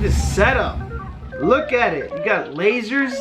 at this setup. Look at it. You got lasers.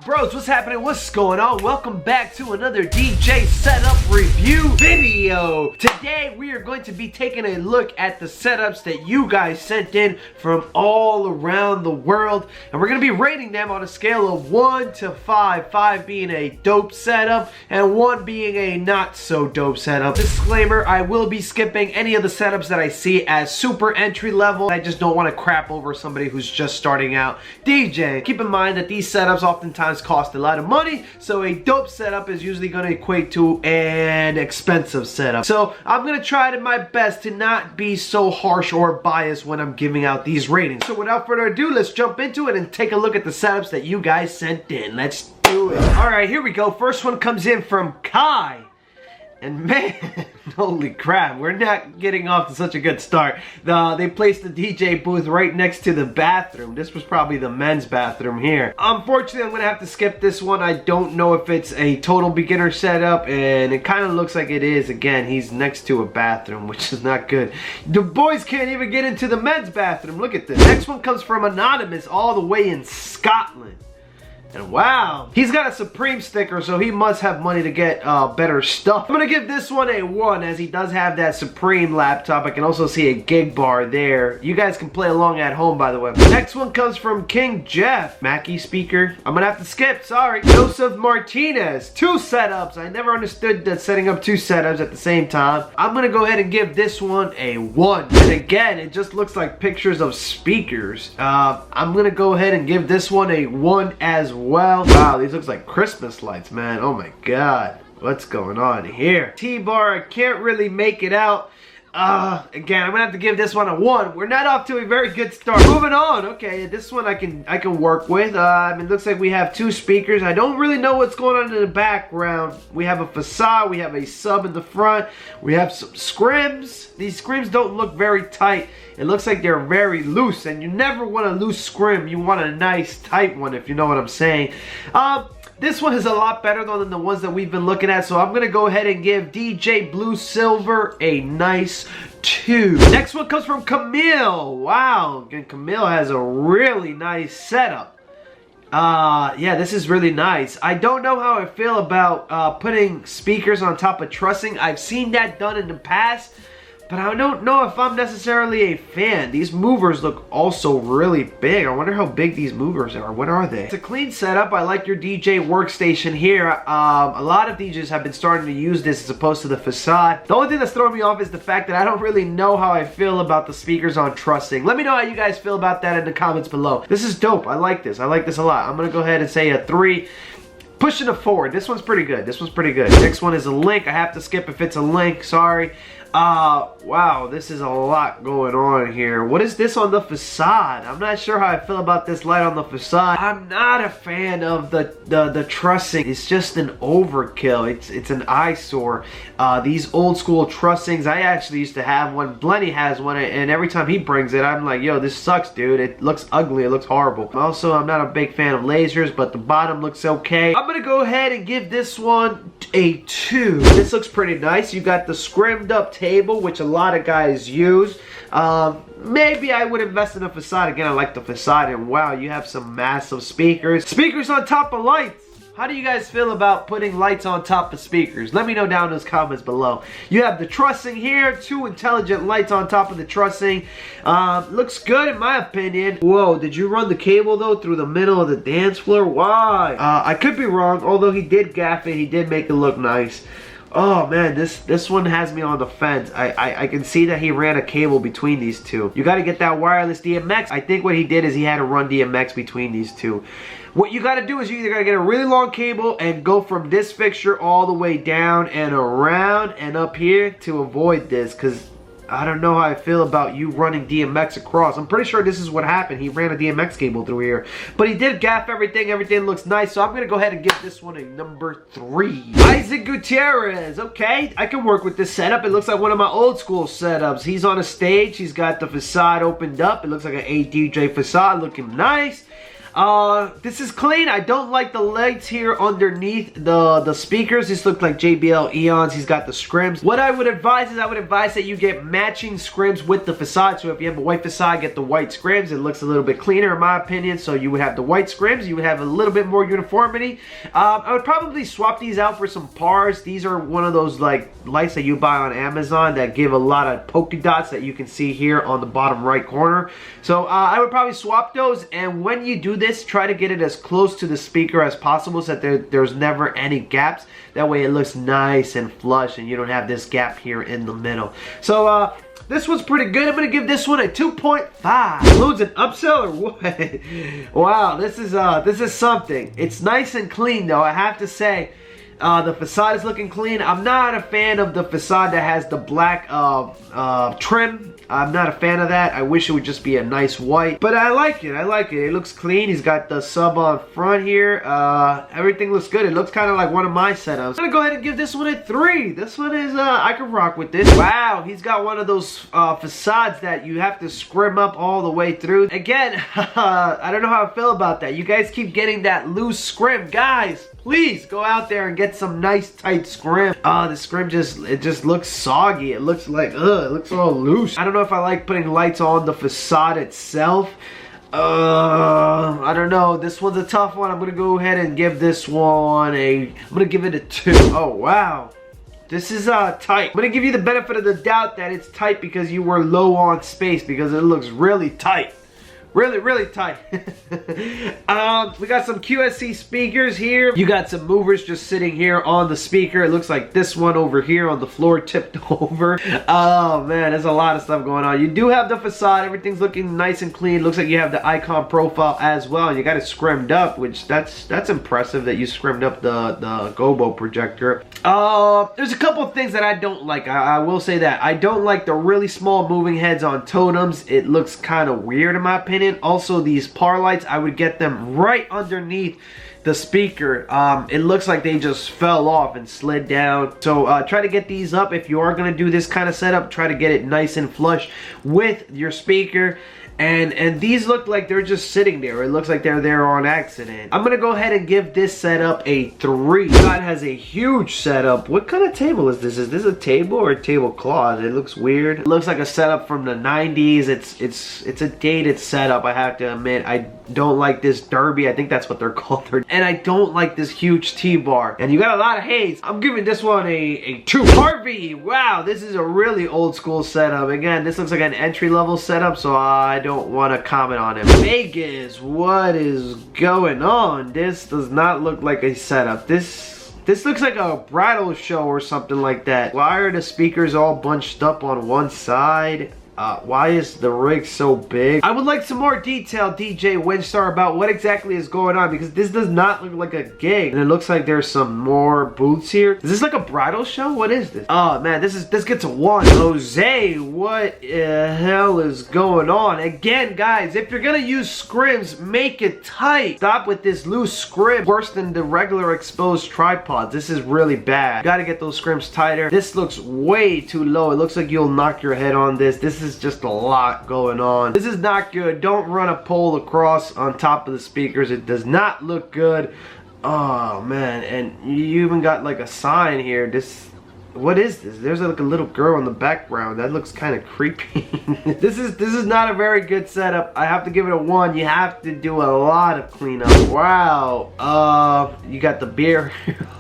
Bros, what's happening? What's going on? Welcome back to another DJ setup review video. Today we are going to be taking a look at the setups that you guys sent in from all around the world, and we're going to be rating them on a scale of 1 to 5, 5 being a dope setup and 1 being a not so dope setup. Disclaimer, I will be skipping any of the setups that I see as super entry level. I just don't want to crap over somebody who's just starting out DJing. Keep in mind that these setups oftentimes cost a lot of money, so a dope setup is usually going to equate to an expensive setup. So I'm going to try my best to not be so harsh or biased when I'm giving out these ratings. So without further ado, let's jump into it and take a look at the setups that you guys sent in. Let's do it. Alright, here we go. First one comes in from Kai. And man, holy crap, we're not getting off to such a good start. They placed the DJ booth right next to the bathroom. This was probably the men's bathroom here. Unfortunately, I'm going to have to skip this one. I don't know if it's a total beginner setup, and it kind of looks like it is. Again, he's next to a bathroom, which is not good. The boys can't even get into the men's bathroom. Look at this. Next one comes from Anonymous all the way in Scotland. And wow, he's got a Supreme sticker, so he must have money to get better stuff. I'm gonna give this one a 1, as he does have that Supreme laptop. I can also see a gig bar there. You guys can play along at home, by the way. Next one comes from King Jeff. Mackie speaker. I'm gonna have to skip, sorry. Joseph Martinez. 2 setups. I never understood that setting up 2 setups at the same time. I'm gonna go ahead and give this one a 1. And again, it just looks like pictures of speakers. I'm gonna go ahead and give this one a 1 as well. Wow, these looks like Christmas lights, man. Oh my god, what's going on here? T-Bar, I can't really make it out. Again, I'm gonna have to give this one a 1. We're not off to a very good start. Moving on. Okay, this one I can work with. I mean, it looks like we have 2 speakers. I don't really know what's going on in the background. We have a facade, we have a sub in the front, we have some scrims. These scrims don't look very tight. It looks like they're very loose, and you never want a loose scrim. You want a nice tight one, if you know what I'm saying. This one is a lot better than the ones that we've been looking at, so I'm going to go ahead and give DJ Blue Silver a nice 2. Next one comes from Camille. Wow, and Camille has a really nice setup. Yeah, this is really nice. I don't know how I feel about putting speakers on top of trussing. I've seen that done in the past, but I don't know if I'm necessarily a fan. These movers look also really big. I wonder how big these movers are. What are they? It's a clean setup. I like your DJ workstation here. A lot of DJs have been starting to use this as opposed to the facade. The only thing that's throwing me off is the fact that I don't really know how I feel about the speakers on trussing. Let me know how you guys feel about that in the comments below. This is dope. I like this. I like this a lot. I'm going to go ahead and say a 3. Pushing a 4. This one's pretty good. This one's pretty good. Next one is a link. I have to skip if it's a link. Sorry. Wow, this is a lot going on here. What is this on the facade? I'm not sure how I feel about this light on the facade. I'm not a fan of the trussing. It's just an overkill. It's an eyesore. These old school trussings, I actually used to have one. Blenny has one, and every time he brings it, I'm like, yo, this sucks, dude. It looks ugly. It looks horrible. Also, I'm not a big fan of lasers, but the bottom looks okay. I'm gonna go ahead and give this one a 2. This looks pretty nice. You got the scrimmed up table, which a lot of guys use. Maybe I would invest in a facade. Again, I like the facade, and wow, you have some massive speakers. Speakers on top of lights. How do you guys feel about putting lights on top of speakers? Let me know down in those comments below. You have the trussing here, 2 intelligent lights on top of the trussing. Looks good in my opinion. Whoa, did you run the cable though through the middle of the dance floor? Why? I could be wrong, although he did gaff it, he did make it look nice. Oh man, this one has me on the fence. I can see that he ran a cable between these two. You got to get that wireless DMX. I think what he did is he had to run DMX between these two. What you got to do is you either got to get a really long cable and go from this fixture all the way down and around and up here to avoid this, because I don't know how I feel about you running DMX across. I'm pretty sure this is what happened. He ran a DMX cable through here. But he did gaff everything. Everything looks nice. So I'm going to go ahead and give this one a number 3. Isaac Gutierrez. Okay, I can work with this setup. It looks like one of my old school setups. He's on a stage. He's got the facade opened up. It looks like an ADJ facade looking nice. This is clean. I don't like the lights here underneath the speakers. This looks like JBL Eons. He's got the scrims. What I would advise is I would advise that you get matching scrims with the facade. So if you have a white facade, get the white scrims. It looks a little bit cleaner in my opinion. So you would have the white scrims. You would have a little bit more uniformity. I would probably swap these out for some Pars. These are one of those like lights that you buy on Amazon that give a lot of polka dots that you can see here on the bottom right corner. So I would probably swap those, and when you do this, try to get it as close to the speaker as possible so that there's never any gaps. That way it looks nice and flush and you don't have this gap here in the middle. So this one's pretty good. I'm going to give this one a 2.5. Includes an upsell or what? Wow, this is something. It's nice and clean though, I have to say. The facade is looking clean. I'm not a fan of the facade that has the black trim. I'm not a fan of that. I wish it would just be a nice white. But I like it. I like it. It looks clean. He's got the sub on front here. Everything looks good. It looks kind of like one of my setups. I'm going to go ahead and give this one a 3. This one is, I can rock with this. Wow, he's got one of those facades that you have to scrim up all the way through. Again, I don't know how I feel about that. You guys keep getting that loose scrim. Guys, please go out there and get some nice tight scrim. The scrim just looks soggy. It looks like, it looks all loose. I don't know if I like putting lights on the facade itself. I don't know. This one's a tough one. I'm gonna go ahead and give this one I'm gonna give it a 2. Oh wow. This is tight. I'm gonna give you the benefit of the doubt that it's tight because you were low on space, because it looks really tight. Really tight. We got some QSC speakers here. You got some movers just sitting here on the speaker. It looks like this one over here on the floor tipped over. Oh man, there's a lot of stuff going on. You do have the facade. Everything's looking nice and clean. Looks like you have the icon profile as well. And you got it scrimmed up, which that's impressive that you scrimmed up the Gobo projector. There's a couple of things that I don't like. I will say that. I don't like the really small moving heads on totems. It looks kind of weird in my opinion. Also, these Par lights, I would get them right underneath the speaker. It looks like they just fell off and slid down. So try to get these up. If you are going to do this kind of setup, try to get it nice and flush with your speaker. And these look like they're just sitting there. It looks like they're there on accident. I'm gonna go ahead and give this setup a 3. God has a huge setup. What kind of table is this? Is this a table or a tablecloth? It looks weird. It looks like a setup from the 90s. It's a dated setup, I have to admit. I don't like this derby. I think that's what they're called. And I don't like this huge T-bar. And you got a lot of haze. I'm giving this one a 2. Harvey, wow, this is a really old school setup. Again, this looks like an entry-level setup, so I don't want to comment on it. Vegas, what is going on? This does not look like a setup. This looks like a bridal show or something like that. Why are the speakers all bunched up on one side? Why is the rig so big? I would like some more detail, DJ Windstar, about what exactly is going on, because this does not look like a gig. And it looks like there's some more booths here. Is this like a bridal show? What is this? Oh man, this gets a 1. Jose, what the hell is going on? Again, guys, if you're gonna use scrims, make it tight. Stop with this loose scrim. Worse than the regular exposed tripods. This is really bad. Gotta get those scrims tighter. This looks way too low. It looks like you'll knock your head on this. This is just a lot going on. This is not good. Don't run a pole across on top of the speakers. It does not look good. Oh man, and you even got like a sign here. What is this? There's like a little girl in the background. That looks kind of creepy. This is not a very good setup. I have to give it a 1. You have to do a lot of cleanup. Wow. You got the beer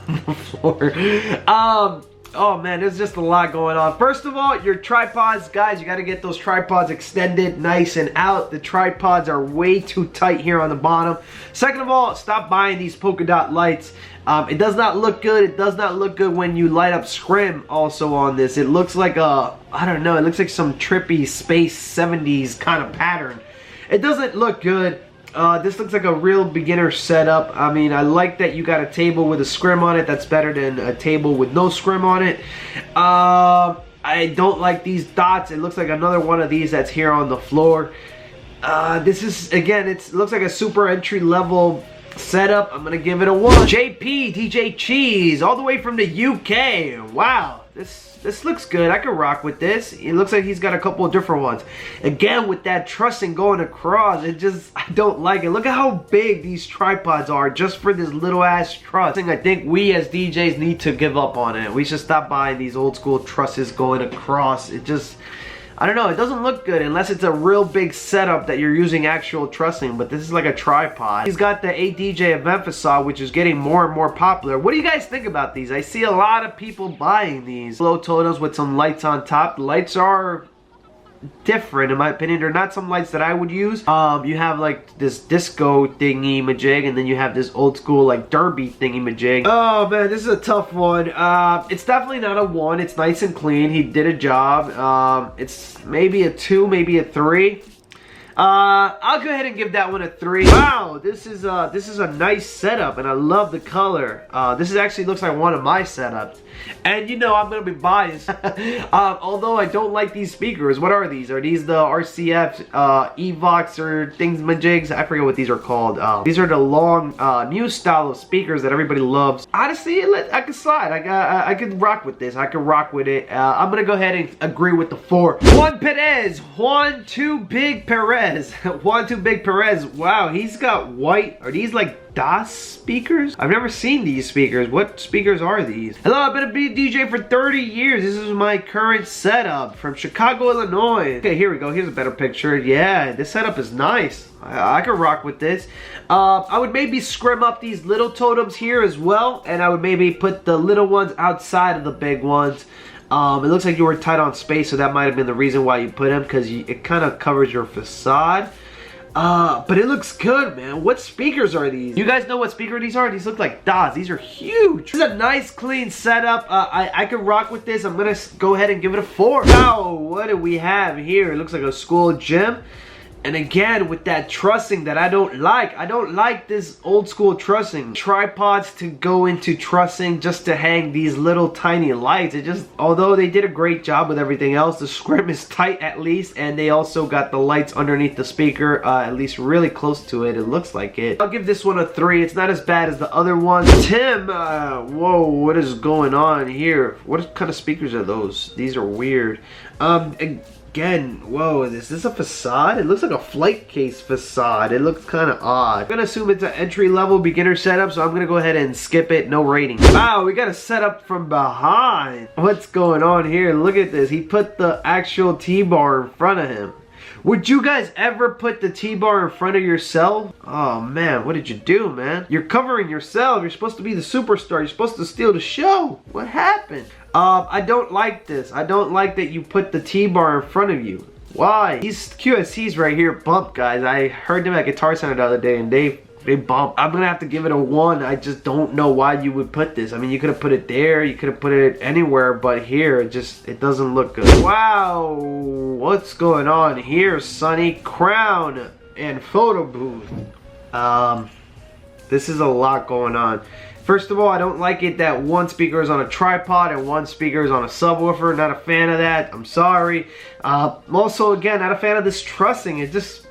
on the floor. Oh man, there's just a lot going on. First of all, your tripods, guys, you got to get those tripods extended nice and out. The tripods are way too tight here on the bottom. Second of all, stop buying these polka dot lights. It does not look good. It does not look good when you light up scrim also on this. It looks like a, I don't know, it looks like some trippy space 70s kind of pattern. It doesn't look good. This looks like a real beginner setup. I mean, I like that you got a table with a scrim on it. That's better than a table with no scrim on it. I don't like these dots. It looks like another one of these that's here on the floor. This is, again, it looks like a super entry level setup. I'm gonna give it a 1. JP, DJ Cheese, all the way from the UK. Wow, this looks good. I could rock with this. It looks like he's got a couple of different ones. Again, with that trussing going across, it just, I don't like it. Look at how big these tripods are just for this little ass truss. I think we as DJs need to give up on it. We should stop buying these old school trusses going across. It just, I don't know, it doesn't look good unless it's a real big setup that you're using actual trussing, but this is like a tripod. He's got the ADJ event facade, which is getting more and more popular. What do you guys think about these? I see a lot of people buying these. Low totems with some lights on top. The lights are different in my opinion. They're not some lights that I would use. You have like this disco thingy majig, and then you have this old school like derby thingy majig. Oh man, this is a tough one. It's definitely not a 1. It's nice and clean. He did a job. It's maybe a 2, maybe a 3. I'll go ahead and give that one a 3. Wow, this is a nice setup, and I love the color. This is actually looks like one of my setups, and you know I'm gonna be biased. Although I don't like these speakers. What are these? Are these the RCF Evox or things majigs? I forget what these are called. These are the long new style of speakers that everybody loves. Honestly, I could slide. I could rock with this. I could rock with it. I'm gonna go ahead and agree with the 4. Juan Perez. Juan Too Big Perez. Juan Too Big Perez. Wow, he's got white. Are these like DOS speakers? I've never seen these speakers. What speakers are these? Hello, I've been a DJ for 30 years. This is my current setup from Chicago, Illinois. Okay, here we go. Here's a better picture. Yeah, this setup is nice. I could rock with this. I would maybe scrim up these little totems here as well, and I would maybe put the little ones outside of the big ones. It looks like you were tight on space, so that might have been the reason why you put them, because it kind of covers your facade. But it looks good, man. What speakers are these? You guys know what speaker these are? These look like DOS. These are huge. This is a nice, clean setup. I could rock with this. I'm gonna go ahead and give it a 4. Now, what do we have here? It looks like a school gym. And again, with that trussing that I don't like this old school trussing. Tripods to go into trussing just to hang these little tiny lights. It just, although they did a great job with everything else, the scrim is tight at least, and they also got the lights underneath the speaker, at least really close to it. It looks like it. I'll give this one a 3. It's not as bad as the other one. Tim, whoa, what is going on here? What kind of speakers are those? These are weird. Again, whoa, is this a facade? It looks like a flight case facade. It looks kind of odd. I'm gonna assume it's an entry-level beginner setup, so I'm gonna go ahead and skip it. No rating. Wow, we got a setup from behind. What's going on here? Look at this. He put the actual T-bar in front of him. Would you guys ever put the T-bar in front of yourself? Oh man, what did you do, man? You're covering yourself. You're supposed to be the superstar. You're supposed to steal the show. What happened? I don't like this. I don't like that you put the T-bar in front of you. Why? These QSCs right here bump, guys. I heard them at Guitar Center the other day, and they bump. I'm gonna have to give it a 1. I just don't know why you would put this. I mean, you could have put it there, you could have put it anywhere, but here, it doesn't look good. Wow, what's going on here? Sunny Crown and photo booth. This is a lot going on. First of all, I don't like it that one speaker is on a tripod and one speaker is on a subwoofer. Not a fan of that. I'm sorry. Also, again, not a fan of this trussing. It just,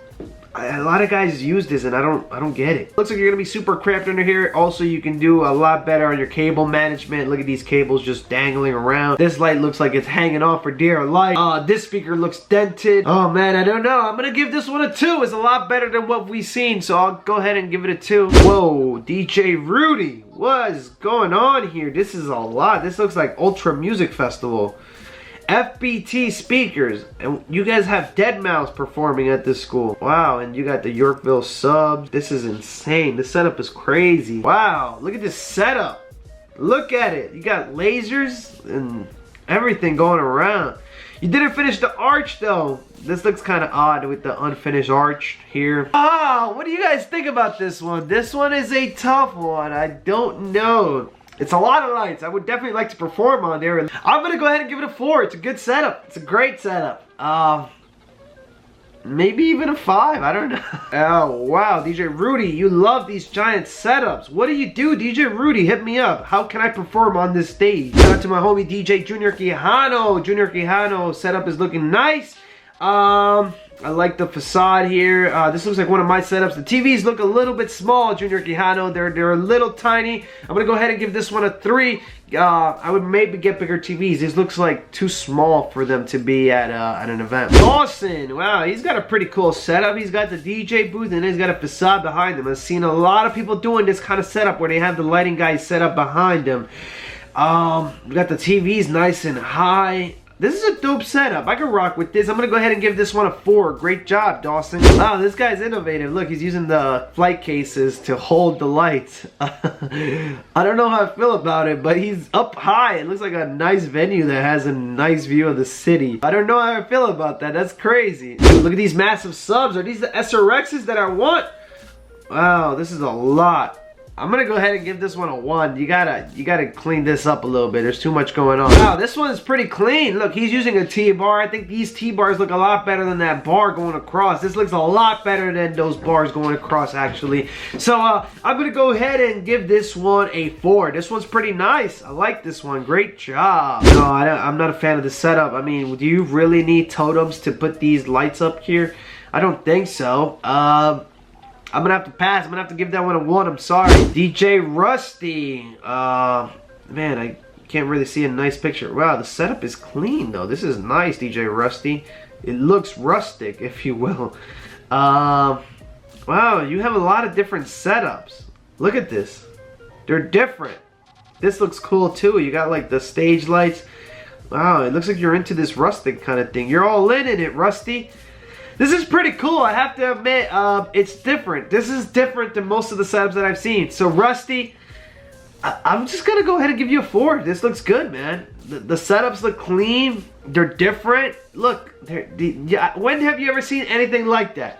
a lot of guys use this and I don't get it. Looks like you're gonna be super cramped under here. Also, you can do a lot better on your cable management. Look at these cables just dangling around. This light looks like it's hanging off for dear life. This speaker looks dented. Oh man, I don't know. I'm gonna give this one a 2. It's a lot better than what we've seen, so I'll go ahead and give it a 2. Whoa, DJ Rudy, what is going on here? This is a lot. This looks like Ultra Music Festival. FBT speakers, and you guys have Deadmau5 performing at this school. Wow, and you got the Yorkville subs. This is insane. This setup is crazy. Wow, look at this setup. Look at it. You got lasers and everything going around. You didn't finish the arch though. This looks kind of odd with the unfinished arch here. Ah, what do you guys think about this one? This one is a tough one. I don't know. It's a lot of lights. I would definitely like to perform on there. I'm gonna go ahead and give it a 4. It's a good setup. It's a great setup. maybe even a 5. I don't know. Oh, wow. DJ Rudy, you love these giant setups. What do you do, DJ Rudy? Hit me up. How can I perform on this stage? Shout out to my homie DJ Junior Quijano. Junior Quijano setup is looking nice. I like the facade here. This looks like one of my setups. The TVs look a little bit small, Junior Quijano. They're a little tiny. I'm gonna go ahead and give this one a 3. I would maybe get bigger TVs. This looks like too small for them to be at an event. Dawson, wow, he's got a pretty cool setup. He's got the DJ booth and he's got a facade behind him. I've seen a lot of people doing this kind of setup where they have the lighting guys set up behind them. We got the TVs nice and high. This is a dope setup. I can rock with this. I'm going to go ahead and give this one a 4. Great job, Dawson. Wow, this guy's innovative. Look, he's using the flight cases to hold the lights. I don't know how I feel about it, but he's up high. It looks like a nice venue that has a nice view of the city. I don't know how I feel about that. That's crazy. Dude, look at these massive subs. Are these the SRXs that I want? Wow, this is a lot. I'm gonna go ahead and give this one a 1. You gotta clean this up a little bit. There's too much going on. Wow, this one's pretty clean. Look, he's using a T-bar. I think these T-bars look a lot better than that bar going across. This looks a lot better than those bars going across, actually. So, I'm gonna go ahead and give this one a 4. This one's pretty nice. I like this one. Great job. No, I'm not a fan of the setup. I mean, do you really need totems to put these lights up here? I don't think so. I'm gonna have to pass. I'm gonna have to give that one a 1. I'm sorry. DJ Rusty. Man, I can't really see a nice picture. Wow, the setup is clean though. This is nice, DJ Rusty. It looks rustic, if you will. Wow, you have a lot of different setups. Look at this. They're different. This looks cool too. You got like the stage lights. Wow, it looks like you're into this rustic kind of thing. You're all in it, Rusty. This is pretty cool, I have to admit. It's different. This is different than most of the setups that I've seen. So Rusty, I'm just gonna go ahead and give you a 4. This looks good, man. The setups look clean. They're different. Look, when have you ever seen anything like that?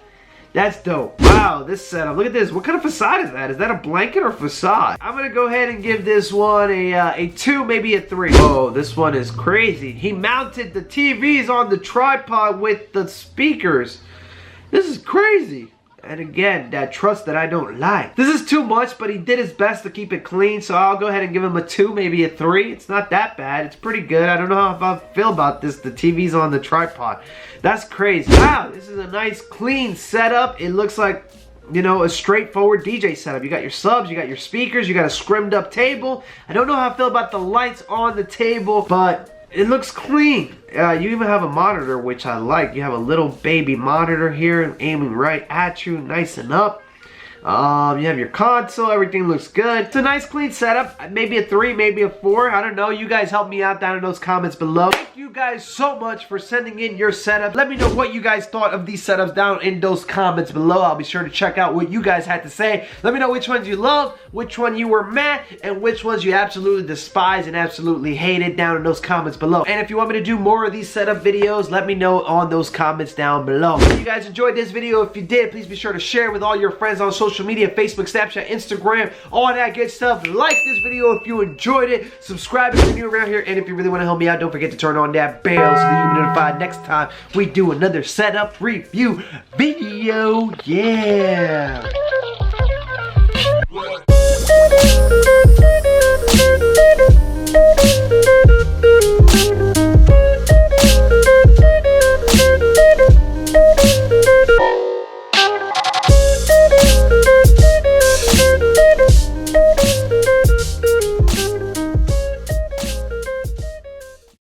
That's dope. Wow, this setup. Look at this. What kind of facade is that? Is that a blanket or facade? I'm gonna go ahead and give this one a 2, maybe a 3. Oh, this one is crazy. He mounted the TVs on the tripod with the speakers. This is crazy. And again, that trust that I don't like. This is too much, but he did his best to keep it clean, so I'll go ahead and give him a 2, maybe a 3. It's not that bad. It's pretty good. I don't know how I feel about this. The TV's on the tripod. That's crazy. Wow, this is a nice, clean setup. It looks like, you know, a straightforward DJ setup. You got your subs, you got your speakers, you got a scrimmed up table. I don't know how I feel about the lights on the table, but it looks clean. You even have a monitor, which I like. You have a little baby monitor here aiming right at you, nice and up. You have your console, everything looks good. It's a nice clean setup. Maybe a 3, maybe a 4. I don't know. You guys help me out down in those comments below. Thank you guys so much for sending in your setup. Let me know what you guys thought of these setups down in those comments below. I'll be sure to check out what you guys had to say. Let me know which ones you love, which one you were mad, and which ones you absolutely despise and absolutely hated down in those comments below. And if you want me to do more of these setup videos, let me know on those comments down below. If you guys enjoyed this video, if you did, please be sure to share it with all your friends on social media, Facebook, Snapchat, Instagram, all that good stuff. Like this video if you enjoyed it. Subscribe if you're new around here. And if you really want to help me out, don't forget to turn on that bell so that you'll be notified next time we do another setup review video. Yeah.